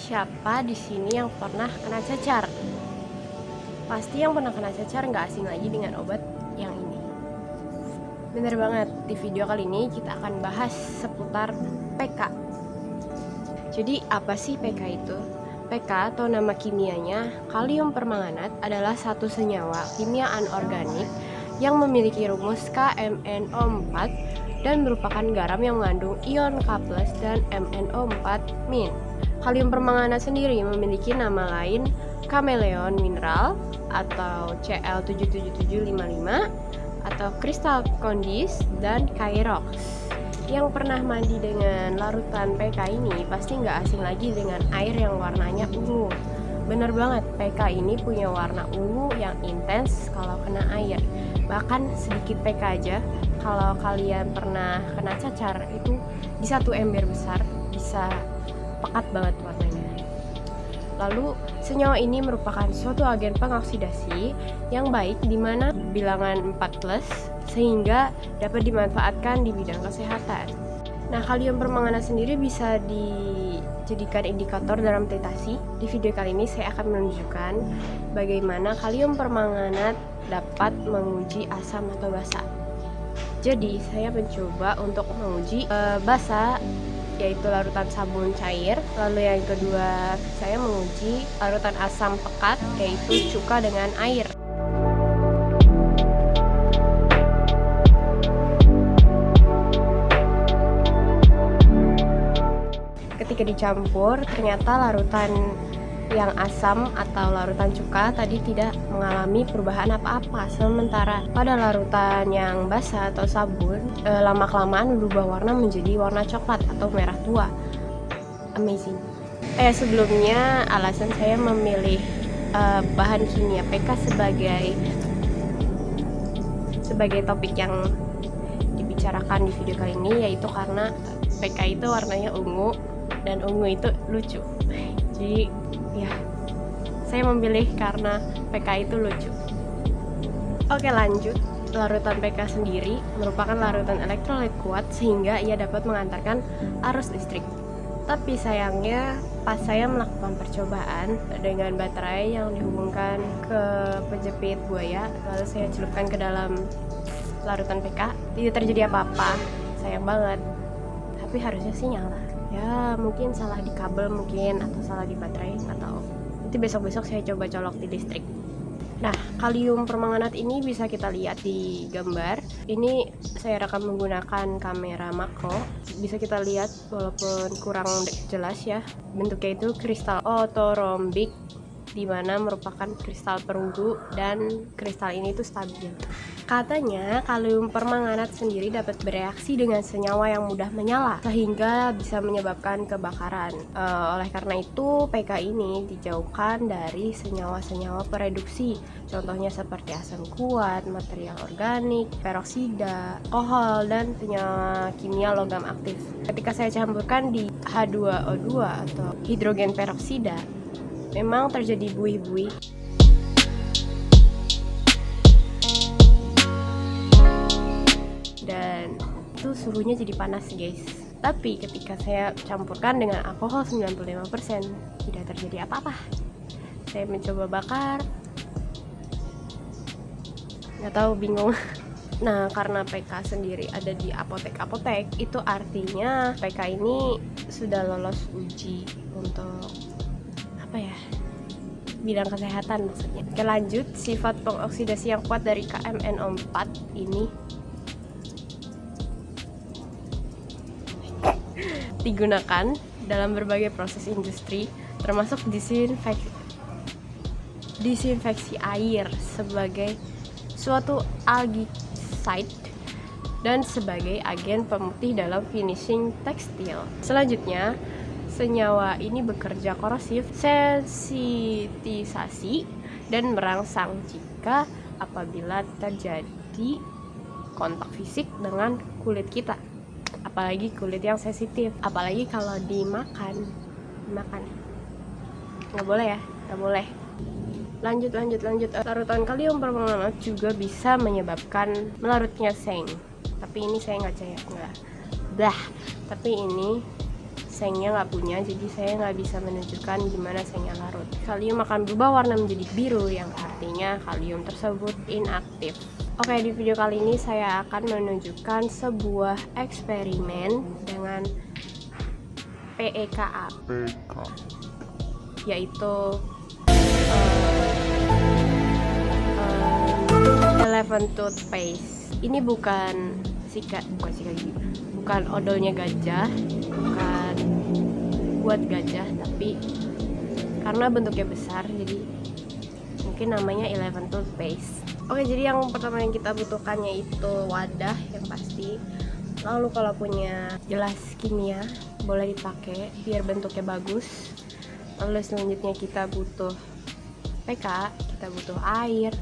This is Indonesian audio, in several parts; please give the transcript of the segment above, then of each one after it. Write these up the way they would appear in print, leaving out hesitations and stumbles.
siapa di sini yang pernah kena cacar? Pasti yang pernah kena cacar nggak asing lagi dengan obat yang ini. Bener banget, di video kali ini kita akan bahas seputar PK. Jadi apa sih PK itu? PK atau nama kimianya, kalium permanganat adalah satu senyawa kimia anorganik yang memiliki rumus KMNO4 dan merupakan garam yang mengandung ion K+ dan MnO4-. Kalium permanganat sendiri memiliki nama lain kameleon mineral atau Cl77755 atau kristal kondis dan Kairox. Yang pernah mandi dengan larutan PK ini pasti nggak asing lagi dengan air yang warnanya ungu. Bener banget, PK ini punya warna ungu yang intens kalau kena air. Bahkan sedikit PK aja, kalau kalian pernah kena cacar itu di satu ember besar bisa pekat banget warnanya. Lalu senyawa ini merupakan suatu agen pengoksidasi yang baik di mana bilangan 4+ sehingga dapat dimanfaatkan di bidang kesehatan. Nah, kalium permanganat sendiri bisa dijadikan indikator dalam titasi. Di video kali ini saya akan menunjukkan bagaimana kalium permanganat dapat menguji asam atau basa. Jadi, saya mencoba untuk menguji basa, yaitu larutan sabun cair. Lalu yang kedua, saya menguji larutan asam pekat, yaitu cuka dengan air. Ketika dicampur, ternyata larutan yang asam atau larutan cuka tadi tidak mengalami perubahan apa-apa, sementara pada larutan yang basah atau sabun lama-kelamaan berubah warna menjadi warna coklat atau merah tua. Amazing. Sebelumnya alasan saya memilih bahan kimia PK sebagai topik yang dibicarakan di video kali ini, yaitu karena PK itu warnanya ungu dan ungu itu lucu. Jadi ya, saya memilih karena PK itu lucu. Oke, lanjut. Larutan PK sendiri merupakan larutan elektrolit kuat sehingga ia dapat mengantarkan arus listrik. Tapi sayangnya pas saya melakukan percobaan dengan baterai yang dihubungkan ke penjepit buaya, lalu saya celupkan ke dalam larutan PK, tidak terjadi apa-apa. Sayang banget. Tapi harusnya sih nyala. Ya, mungkin salah di kabel mungkin, atau salah di baterai, atau nanti besok-besok saya coba colok di listrik. Nah, kalium permanganat ini bisa kita lihat di gambar. Ini saya rekam menggunakan kamera makro. Bisa kita lihat walaupun kurang jelas ya. Bentuknya itu kristal ortorombik, di mana merupakan kristal perunggu dan kristal ini itu stabil. Katanya kalium permanganat sendiri dapat bereaksi dengan senyawa yang mudah menyala sehingga bisa menyebabkan kebakaran. Oleh karena itu PK ini dijauhkan dari senyawa-senyawa pereduksi, contohnya seperti asam kuat, material organik, peroksida, alkohol, dan senyawa kimia logam aktif. Ketika saya campurkan di H2O2 atau hidrogen peroksida, memang terjadi buih-buih. Dan itu suhunya jadi panas guys. Tapi ketika saya campurkan dengan alkohol 95%, tidak terjadi apa-apa. Saya mencoba bakar, nggak tahu, bingung. Nah, karena PK sendiri ada di apotek-apotek, itu artinya PK ini sudah lolos uji untuk bidang kesehatan maksudnya. Oke, lanjut. Sifat pengoksidasi yang kuat dari KMNO4 ini digunakan dalam berbagai proses industri, termasuk disinfeksi air sebagai suatu algicide dan sebagai agen pemutih dalam finishing tekstil. Selanjutnya, senyawa ini bekerja korosif, sensitisasi, dan merangsang jika apabila terjadi kontak fisik dengan kulit kita. Apalagi kulit yang sensitif, apalagi kalau dimakan nggak boleh ya, nggak boleh. Lanjut. Larutan kalium permanganat juga bisa menyebabkan melarutnya seng, tapi ini saya nggak percaya, tapi ini sengnya nggak punya, jadi saya nggak bisa menunjukkan gimana sengnya larut. Kalium akan berubah warna menjadi biru, yang artinya kalium tersebut inaktif. Oke, di video kali ini saya akan menunjukkan sebuah eksperimen dengan PEKA, yaitu Eleven Toothpaste. Ini bukan sikat gigi, bukan odolnya gajah, bukan buat gajah, tapi karena bentuknya besar jadi mungkin namanya Eleven Toothpaste. Oke, jadi yang pertama yang kita butuhkan yaitu wadah yang pasti. Lalu kalau punya gelas kimia boleh dipakai biar bentuknya bagus. Lalu selanjutnya kita butuh PK, kita butuh air,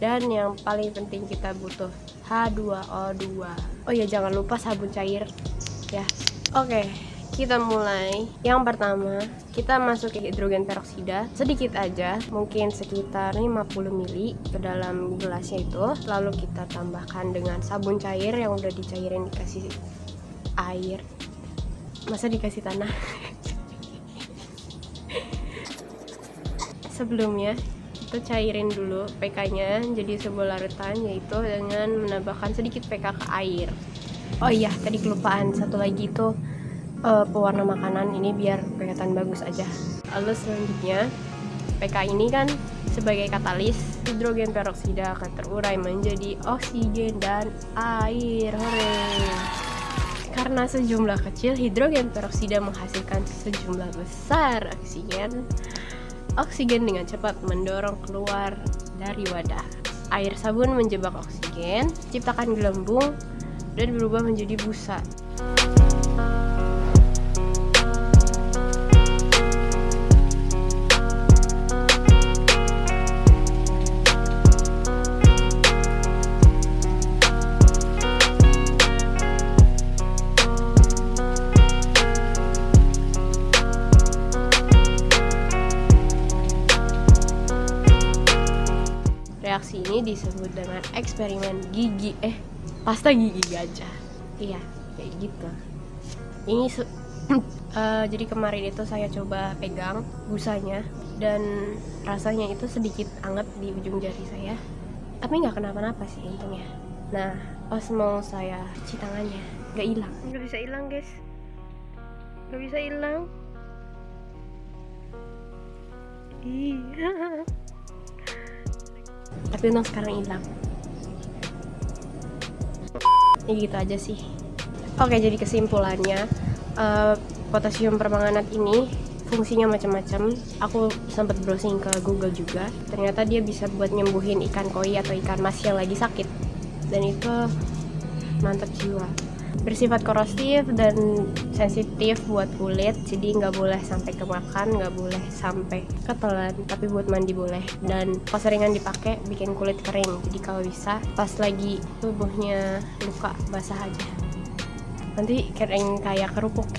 dan yang paling penting kita butuh H2O2. Oh ya, jangan lupa sabun cair ya. Oke, kita mulai. Yang pertama, kita masukin hidrogen peroksida sedikit aja, mungkin sekitar 50 ml ke dalam gelasnya itu. Lalu kita tambahkan dengan sabun cair yang udah dicairin, dikasih air. Masa dikasih tanah? Sebelumnya kita cairin dulu PK-nya jadi sebuah larutan, yaitu dengan menambahkan sedikit PK ke air. Oh iya, tadi kelupaan satu lagi itu pewarna makanan, ini biar kelihatan bagus aja. Lalu selanjutnya PK ini kan sebagai katalis, hidrogen peroksida akan terurai menjadi oksigen dan air. Hore! Karena sejumlah kecil, hidrogen peroksida menghasilkan sejumlah besar oksigen. Oksigen dengan cepat mendorong keluar dari wadah. Air sabun menjebak oksigen, ciptakan gelembung dan berubah menjadi busa. Reaksi ini disebut dengan eksperimen pasta gigi gajah. Iya, kayak gitu. Ini jadi kemarin itu saya coba pegang busanya dan rasanya itu sedikit anget di ujung jari saya, tapi nggak kenapa-napa sih untungnya. Nah, pas mau saya cuci tangannya nggak hilang. Nggak bisa hilang, guys. Nggak bisa hilang. Iya. Tapi untung sekarang hilang. Ya gitu aja sih. Oke, jadi kesimpulannya, potasium permanganat ini fungsinya macam-macam. Aku sempat browsing ke Google juga. Ternyata dia bisa buat nyembuhin ikan koi atau ikan mas yang lagi sakit. Dan itu mantap jiwa. Bersifat korosif dan sensitif buat kulit, jadi nggak boleh sampai kemakan, nggak boleh sampai ketelan, tapi buat mandi boleh. Dan pas seringan dipakai bikin kulit kering, jadi kalau bisa pas lagi tubuhnya luka basah aja, nanti kering kayak kerupuk.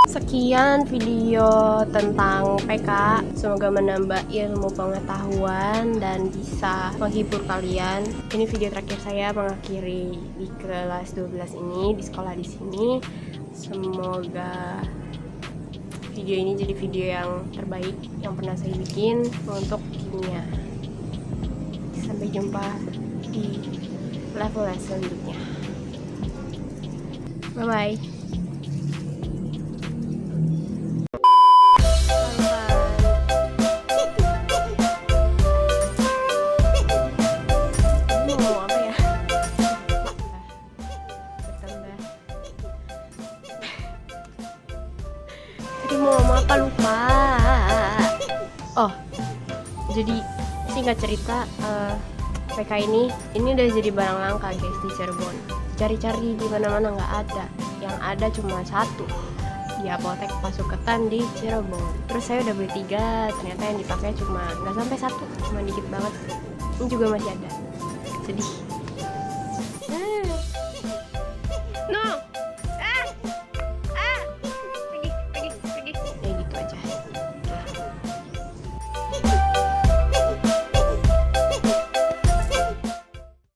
Sekian video tentang PK, semoga menambah ilmu pengetahuan dan bisa menghibur kalian. Ini video terakhir saya mengakhiri di kelas 12 ini, di sekolah di sini. Semoga video ini jadi video yang terbaik yang pernah saya bikin untuk kimia. Sampai jumpa di level selanjutnya. Bye bye. Mau ngomong apa lupa. Oh, jadi singkat cerita, PK ini udah jadi barang langka guys di Cirebon. Cari-cari di mana-mana nggak ada. Yang ada cuma satu di apotek Pasuketan di Cirebon. Terus saya udah beli 3, ternyata yang dipakai cuma nggak sampai 1, cuma dikit banget. Ini juga masih ada. Sedih. No.